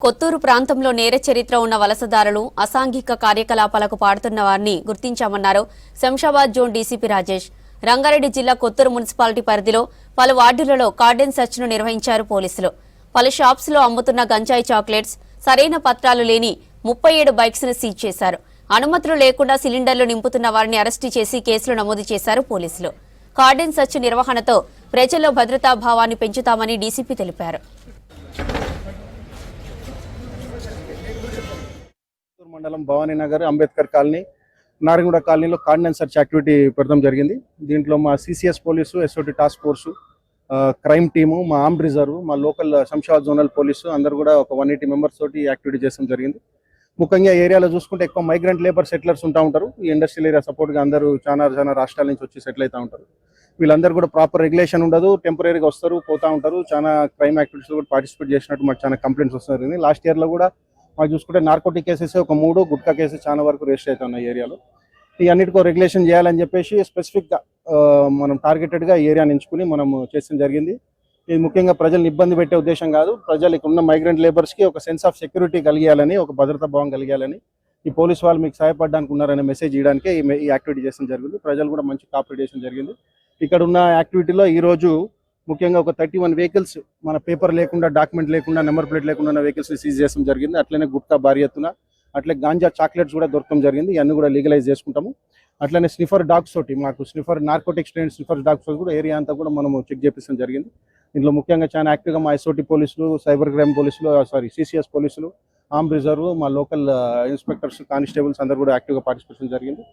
కొత్తూరు ప్రాంతంలో నేర చరిత్ర ఉన్న వలసదారులు అసాంఘిక కార్యకలాపాలకు పాడుతున్న వారిని గుర్తించామన్నారు శంషాబాద్ జోన్ డీసీపీ రాజేష్. రంగారెడ్డి జిల్లా కొత్తూరు మున్సిపాలిటీ పరిధిలో పలు వార్డులలో కార్డెన్ సెర్చ్ను నిర్వహించారు పోలీసులు. పలు షాప్స్ లో అమ్ముతున్న గంజాయి చాక్లెట్స్, సరైన పత్రాలు లేని 37 బైక్స్ ను సీజ్ చేశారు. అనుమతులు లేకుండా సిలిండర్లు నింపుతున్న వారిని అరెస్టు చేసి కేసులు నమోదు చేశారు పోలీసులు. కార్డెన్ సెర్చ్ నిర్వహణతో ప్రజల్లో భద్రతా భావాన్ని పెంచుతామని డీసీపీ తెలిపారు. మండలం భవానీనగర్, అంబేద్కర్ కాలనీ, నారాయణగూడ కాలనీలో కార్డెన్ సెర్చ్ యాక్టివిటీ పెడతాం జరిగింది. దీంట్లో మా CCS police, SOT task force, crime team, మా ఆర్మ్డ్ రిజర్వ్, మా లోకల్ శంషాబాద్ జోనల్ పోలీసు అందరూ కూడా ఒక 180 మెంబర్స్ తోటి యాక్టివిటీ చేస్తాం జరిగింది. ముఖ్యంగా ఏరియాలో చూసుకుంటే ఎక్కువ మైగ్రెంట్ లేబర్ సెటిలర్స్ ఉంటారు. ఈ ఇండస్ట్రియల్ ఏరియా సపోర్ట్గా అందరూ చాలా రాష్ట్రాల నుంచి వచ్చి సెటిల్ అవుతూ ఉంటారు. వీళ్ళందరూ కూడా ప్రాపర్ రెగ్యులేషన్ ఉండదు, టెంపరీగా వస్తారు, పోతూ ఉంటారు. చాలా క్రైమ్ యాక్టివిటీస్ కూడా పార్టిసిపేట్ చేసినట్టు మాకు చాలా కంప్లైంట్స్ వస్తుంది. లాస్ట్ ఇయర్లో కూడా మాకు చూసుకుంటే నార్కోటిక్ కేసెస్ ఒక 3, గుట్కా కేసెస్ చాలా వరకు రిజిస్టర్ అవుతున్నాయి ఏరియాలో. ఈ అన్నిటికో రెగ్యులేషన్ చేయాలని చెప్పేసి స్పెసిఫిక్గా మనం టార్గెటెడ్గా ఏరియాని ఎంచుకుని మనం చేసిన జరిగింది. ఇది ముఖ్యంగా ప్రజల్ని ఇబ్బంది పెట్టే ఉద్దేశం కాదు, ప్రజలకు ఉన్న మైగ్రెంట్ లేబర్స్కి ఒక సెన్స్ ఆఫ్ సెక్యూరిటీ కలిగేయాలని, ఒక భద్రతా భావం కలిగేయాలని, ఈ పోలీస్ వాళ్ళు మీకు సహాయపడడానికి ఉన్నారనే మెసేజ్ ఇవ్వడానికే ఈ యాక్టివిటీ చేసిన జరిగింది. ప్రజలు కూడా మంచి కోఆపరేట్ చేసిన జరిగింది. ఇక్కడ ఉన్న యాక్టివిటీలో ఈరోజు ముఖ్యంగా ఒక 31 వెహికల్స్ మన పేపర్ లేకుండా, డాక్యుమెంట్ లేకుండా, నెంబర్ ప్లేట్ లేకుండా ఉన్న వెహికల్స్ సీజ్ చేయడం జరిగింది. అట్లనే గుట్కా భారీ ఎత్తున, అట్లే గాంజా చాక్లెట్స్ కూడా దొరకడం జరిగింది. ఇవన్నీ కూడా లీగలైజ్ చేసుకుంటాము. అట్లనే స్నిఫర్ డాగ్స్ తోటి మాకు నార్కోటిక్స్ ట్రైన్ స్నిఫర్ డాగ్స్ తోటి కూడా ఏరియా అంతా కూడా మనము చెక్ చేపించడం జరిగింది. దీంట్లో ముఖ్యంగా చాలా యాక్టివ్గా మా ఎస్ఓటి పోలీసులు, సైబర్ క్రైమ్ పోలీసులు, సిసిఎస్ పోలీసులు, ఆర్మ్డ్ రిజర్వ్, మా లోకల్ ఇన్స్పెక్టర్స్, కానిస్టేబుల్స్ అందరూ కూడా యాక్టివ్గా పార్టిసిపేషన్ జరిగింది.